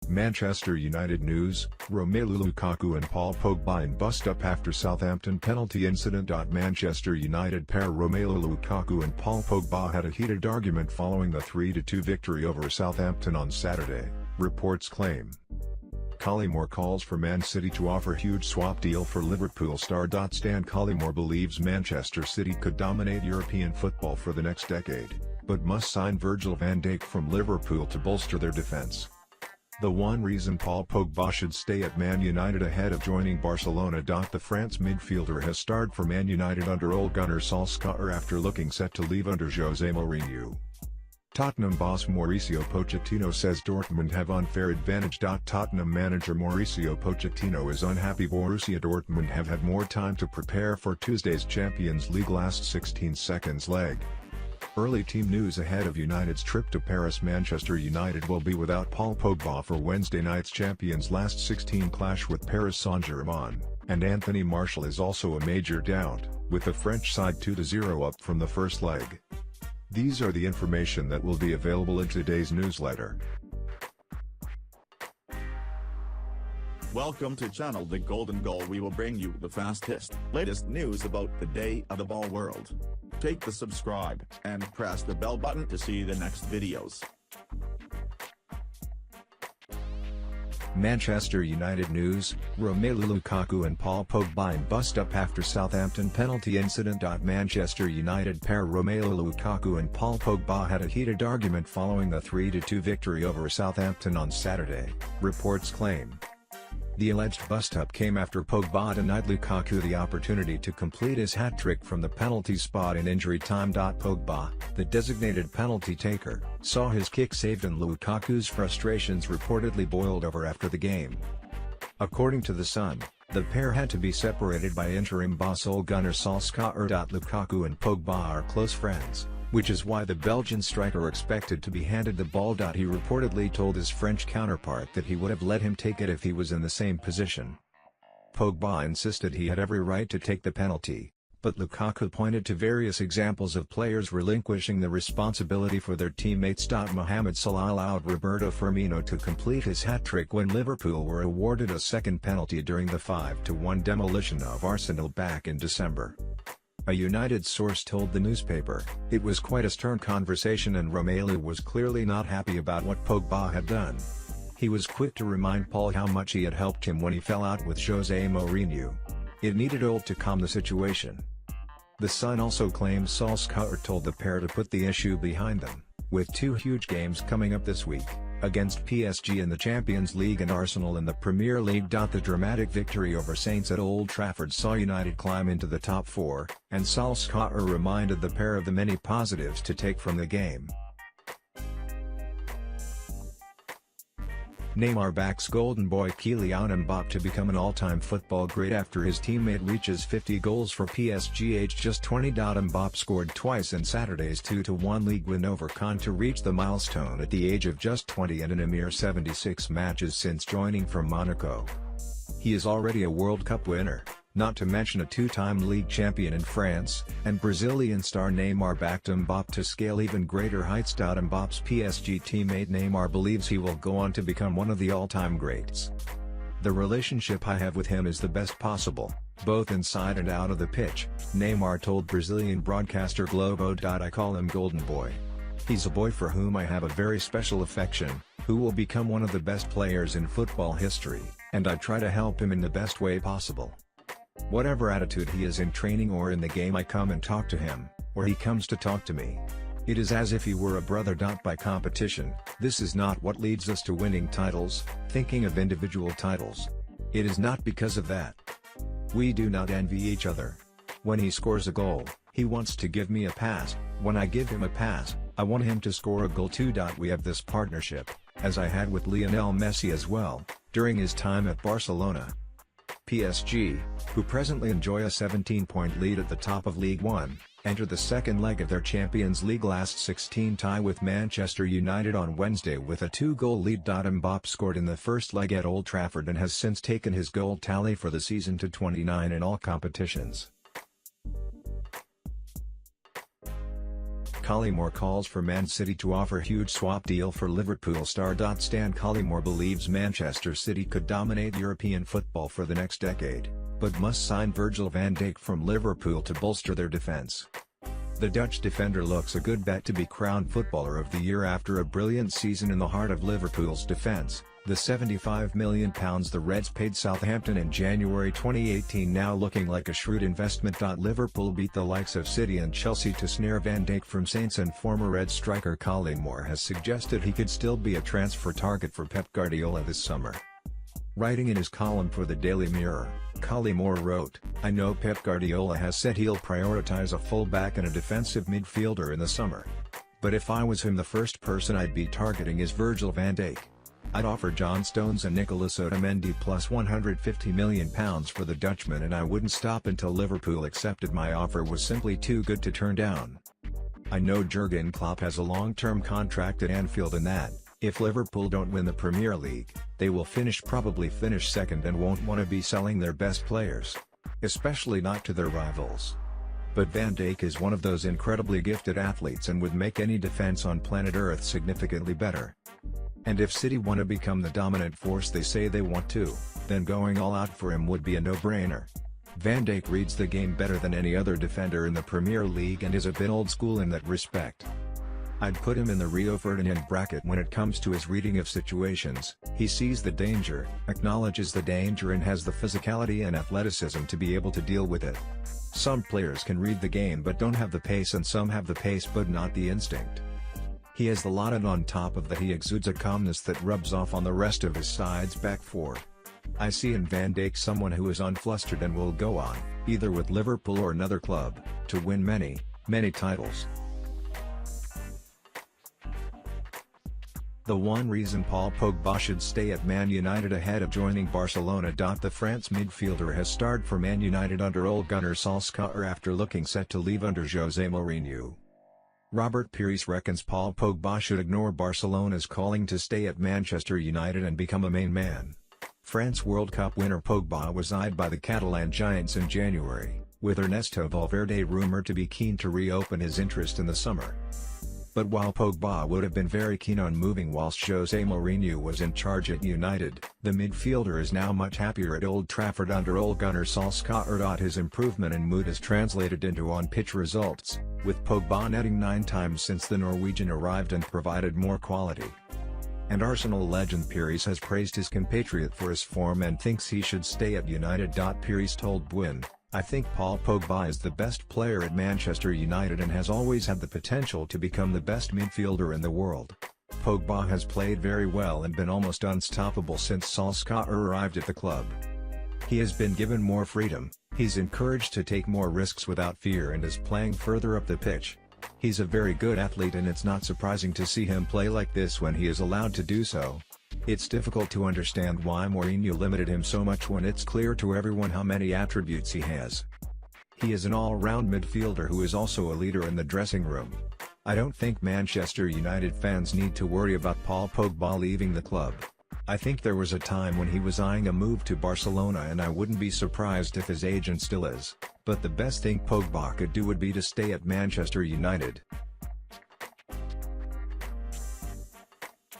Manchester United news, Romelu Lukaku and Paul Pogba in bust-up after Southampton penalty incident. Manchester United pair Romelu Lukaku and Paul Pogba had a heated argument following the 3-2 victory over Southampton on Saturday, reports claim. Collymore calls for Man City to offer huge swap deal for Liverpool star. Stan Collymore believes Manchester City could dominate European football for the next decade, but must sign Virgil van Dijk from Liverpool to bolster their defence. The one reason Paul Pogba should stay at Man United ahead of joining Barcelona. The France midfielder has starred for Man United under Ole Gunnar Solskjaer after looking set to leave under Jose Mourinho. Tottenham boss Mauricio Pochettino says Dortmund have unfair advantage. Tottenham manager Mauricio Pochettino is unhappy Borussia Dortmund have had more time to prepare for Tuesday's Champions League last 16 seconds leg. Early team news ahead of United's trip to Paris. Manchester United will be without Paul Pogba for Wednesday night's Champions last 16 clash with Paris Saint-Germain, and Anthony Martial is also a major doubt, with the French side 2-0 up from the first leg. These are the information that will be available in today's newsletter. Welcome to channel The Golden Goal. We will bring you the fastest, latest news about the day of the ball world. Take the subscribe and press the bell button to see the next videos. Manchester United news, Romelu Lukaku and Paul Pogba in bust-up after Southampton penalty incident. Manchester United pair Romelu Lukaku and Paul Pogba had a heated argument following the 3-2 victory over Southampton on Saturday, reports claim. The alleged bust-up came after Pogba denied Lukaku the opportunity to complete his hat-trick from the penalty spot in injury time. Pogba, the designated penalty taker, saw his kick saved and Lukaku's frustrations reportedly boiled over after the game. According to The Sun, the pair had to be separated by interim boss Ole Gunnar Solskjaer. Lukaku and Pogba are close friends, which is why the Belgian striker expected to be handed the ball. He reportedly told his French counterpart that he would have let him take it if he was in the same position. Pogba insisted he had every right to take the penalty, but Lukaku pointed to various examples of players relinquishing the responsibility for their teammates. Mohamed Salah allowed Roberto Firmino to complete his hat-trick when Liverpool were awarded a second penalty during the 5-1 demolition of Arsenal back in December. A United source told the newspaper, "It was quite a stern conversation and Romelu was clearly not happy about what Pogba had done. He was quick to remind Paul how much he had helped him when he fell out with Jose Mourinho. It needed Ole to calm the situation." The Sun also claims Solskjaer told the pair to put the issue behind them, with two huge games coming up this week, against PSG in the Champions League and Arsenal in the Premier League. The dramatic victory over Saints at Old Trafford saw United climb into the top four, and Solskjaer reminded the pair of the many positives to take from the game. Neymar backs Golden Boy Kylian Mbappe to become an all-time football great after his teammate reaches 50 goals for PSG aged just 20. Mbappe scored twice in Saturday's 2-1 league win over Caen to reach the milestone at the age of just 20 and in a mere 76 matches since joining from Monaco. He is already a World Cup winner, not to mention a two-time league champion in France, and Brazilian star Neymar backed Mbappe to scale even greater heights. Mbappe's PSG teammate Neymar believes he will go on to become one of the all-time greats. "The relationship I have with him is the best possible, both inside and out of the pitch," Neymar told Brazilian broadcaster Globo. "I call him Golden Boy. He's a boy for whom I have a very special affection, who will become one of the best players in football history, and I try to help him in the best way possible. Whatever attitude he is in training or in the game, I come and talk to him, or he comes to talk to me. It is as if he were a brother. By competition, this is not what leads us to winning titles, thinking of individual titles. It is not because of that. We do not envy each other. When he scores a goal, he wants to give me a pass, when I give him a pass, I want him to score a goal too. We have this partnership, as I had with Lionel Messi as well, during his time at Barcelona." PSG, who presently enjoy a 17-point lead at the top of League One, enter the second leg of their Champions League last 16 tie with Manchester United on Wednesday with a 2-goal lead. Mbappe scored in the first leg at Old Trafford and has since taken his goal tally for the season to 29 in all competitions. Collymore calls for Man City to offer huge swap deal for Liverpool star. Stan Collymore believes Manchester City could dominate European football for the next decade, but must sign Virgil van Dijk from Liverpool to bolster their defence. The Dutch defender looks a good bet to be crowned Footballer of the Year after a brilliant season in the heart of Liverpool's defence. The £75 million the Reds paid Southampton in January 2018 now looking like a shrewd investment. Liverpool beat the likes of City and Chelsea to snare Van Dijk from Saints, and former Reds striker Collymore has suggested he could still be a transfer target for Pep Guardiola this summer. Writing in his column for the Daily Mirror, Collymore wrote, "I know Pep Guardiola has said he'll prioritise a fullback and a defensive midfielder in the summer. But if I was him, the first person I'd be targeting is Virgil van Dijk. I'd offer John Stones and Nicolas Otamendi plus £150 million for the Dutchman, and I wouldn't stop until Liverpool accepted my offer was simply too good to turn down. I know Jurgen Klopp has a long-term contract at Anfield and that, if Liverpool don't win the Premier League, they will probably finish second and won't want to be selling their best players. Especially not to their rivals. But Van Dijk is one of those incredibly gifted athletes and would make any defense on planet Earth significantly better. And if City want to become the dominant force they say they want to, then going all out for him would be a no-brainer. Van Dijk reads the game better than any other defender in the Premier League and is a bit old school in that respect. I'd put him in the Rio Ferdinand bracket when it comes to his reading of situations. He sees the danger, acknowledges the danger, and has the physicality and athleticism to be able to deal with it. Some players can read the game but don't have the pace, and some have the pace but not the instinct. He has the lot, and on top of that he exudes a calmness that rubs off on the rest of his side's back four. I see in Van Dijk someone who is unflustered and will go on, either with Liverpool or another club, to win many, many titles. The one reason Paul Pogba should stay at Man United ahead of joining Barcelona. The France midfielder has starred for Man United under Ole Gunnar Solskjaer after looking set to leave under Jose Mourinho. Robert Pires reckons Paul Pogba should ignore Barcelona's calling to stay at Manchester United and become a main man. France World Cup winner Pogba was eyed by the Catalan giants in January, with Ernesto Valverde rumored to be keen to reopen his interest in the summer. But while Pogba would have been very keen on moving whilst Jose Mourinho was in charge at United, the midfielder is now much happier at Old Trafford under Ole Gunnar Solskjaer. His improvement in mood has translated into on-pitch results, with Pogba netting 9 times since the Norwegian arrived and provided more quality. And Arsenal legend Pires has praised his compatriot for his form and thinks he should stay at United. Pires told Buin, "I think Paul Pogba is the best player at Manchester United and has always had the potential to become the best midfielder in the world. Pogba has played very well and been almost unstoppable since Solskjaer arrived at the club. He has been given more freedom, he's encouraged to take more risks without fear and is playing further up the pitch. He's a very good athlete and it's not surprising to see him play like this when he is allowed to do so. It's difficult to understand why Mourinho limited him so much when it's clear to everyone how many attributes he has. He is an all-round midfielder who is also a leader in the dressing room. I don't think Manchester United fans need to worry about Paul Pogba leaving the club. I think there was a time when he was eyeing a move to Barcelona and I wouldn't be surprised if his agent still is, but the best thing Pogba could do would be to stay at Manchester United."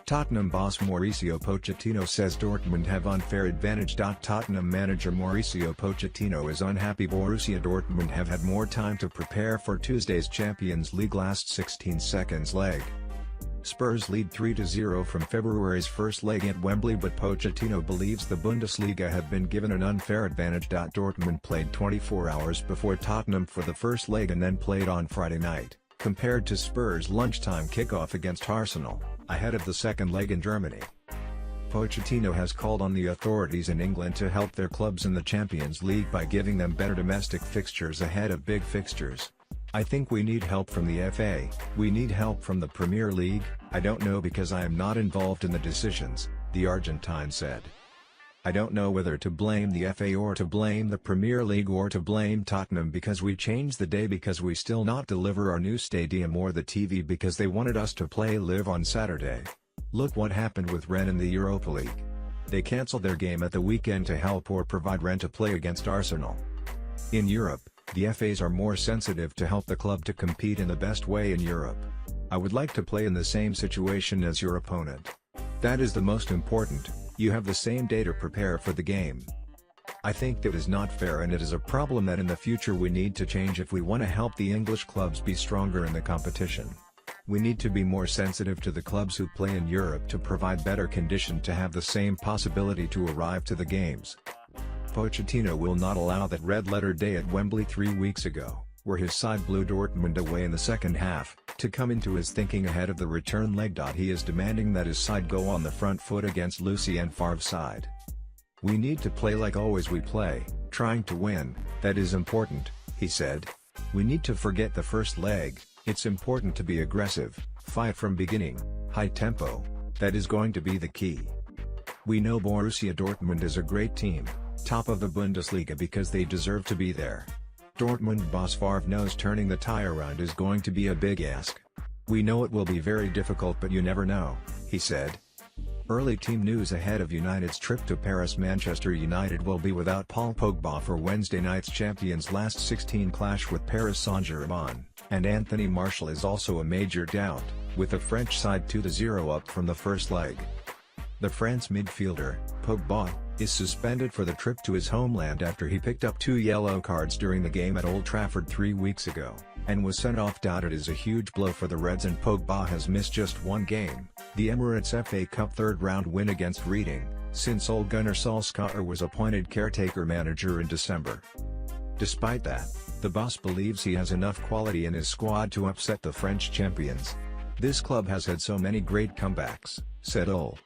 Tottenham boss Mauricio Pochettino says Dortmund have unfair advantage. Tottenham manager Mauricio Pochettino is unhappy Borussia Dortmund have had more time to prepare for Tuesday's Champions League last 16 seconds leg. Spurs lead 3-0 from February's first leg at Wembley, but Pochettino believes the Bundesliga have been given an unfair advantage. Dortmund played 24 hours before Tottenham for the first leg and then played on Friday night, compared to Spurs' lunchtime kickoff against Arsenal, ahead of the second leg in Germany. Pochettino has called on the authorities in England to help their clubs in the Champions League by giving them better domestic fixtures ahead of big fixtures. "I think we need help from the FA, we need help from the Premier League, I don't know because I am not involved in the decisions," the Argentine said. "I don't know whether to blame the FA or to blame the Premier League or to blame Tottenham because we changed the day because we still not deliver our new stadium, or the TV because they wanted us to play live on Saturday. Look what happened with Rennes in the Europa League. They cancelled their game at the weekend to help or provide Rennes to play against Arsenal. In Europe, The FAs are more sensitive to help the club to compete in the best way in Europe. I would like to play in the same situation as your opponent. That is the most important, you have the same day to prepare for the game. I think that is not fair, and it is a problem that in the future we need to change if we want to help the English clubs be stronger in the competition. We need to be more sensitive to the clubs who play in Europe to provide better condition to have the same possibility to arrive to the games. Pochettino will not allow that red-letter day at Wembley 3 weeks ago, where his side blew Dortmund away in the second half, to come into his thinking ahead of the return leg. He is demanding that his side go on the front foot against Lucien Favre's side. We need to play like always we play, trying to win, that is important, he said. We need to forget the first leg, it's important to be aggressive, fight from beginning, high tempo, that is going to be the key. We know Borussia Dortmund is a great team, top of the Bundesliga, because they deserve to be there. Dortmund boss Favre knows turning the tie around is going to be a big ask. We know it will be very difficult, but you never know, he said. Early team news ahead of United's trip to Paris. Manchester United will be without Paul Pogba for Wednesday night's Champions last 16 clash with Paris Saint-Germain, and Anthony Martial is also a major doubt, with the French side 2-0 up from the first leg. The France midfielder, Pogba, is suspended for the trip to his homeland after he picked up 2 yellow cards during the game at Old Trafford 3 weeks ago, and was sent off. It is a huge blow for the Reds, and Pogba has missed just one game, the Emirates FA Cup third-round win against Reading, since Ole Gunnar Solskjaer was appointed caretaker manager in December. Despite that, the boss believes he has enough quality in his squad to upset the French champions. This club has had so many great comebacks, said Ole.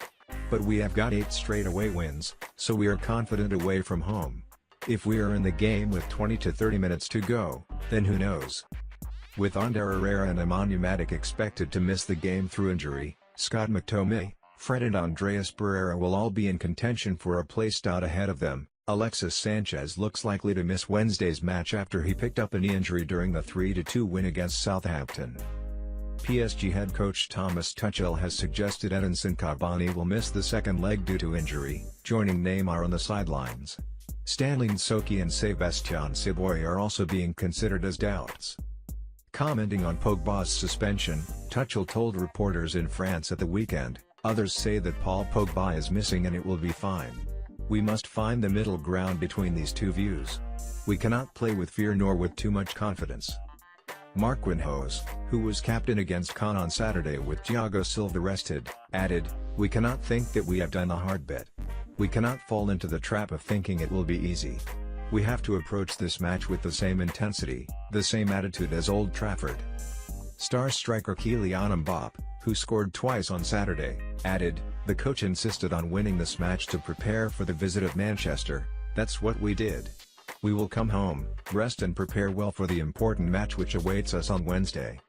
But we have got 8 straight away wins, so we are confident away from home. If we are in the game with 20 to 30 minutes to go, then who knows? With Ander Herrera and Nemanja Matic expected to miss the game through injury, Scott McTominay, Fred and Andreas Pereira will all be in contention for a place ahead of them. Alexis Sanchez looks likely to miss Wednesday's match after he picked up a knee injury during the 3-2 win against Southampton. PSG head coach Thomas Tuchel has suggested Edinson Cavani will miss the second leg due to injury, joining Neymar on the sidelines. Stanley Nsoki and Sebastian Seboy are also being considered as doubts. Commenting on Pogba's suspension, Tuchel told reporters in France at the weekend, "Others say that Paul Pogba is missing and it will be fine. We must find the middle ground between these two views. We cannot play with fear nor with too much confidence." Marquinhos, who was captain against Caen on Saturday with Thiago Silva rested, added, "We cannot think that we have done the hard bit. We cannot fall into the trap of thinking it will be easy. We have to approach this match with the same intensity, the same attitude as Old Trafford." Star striker Kylian Mbappe, who scored twice on Saturday, added, "The coach insisted on winning this match to prepare for the visit of Manchester. That's what we did. We will come home, rest and prepare well for the important match which awaits us on Wednesday."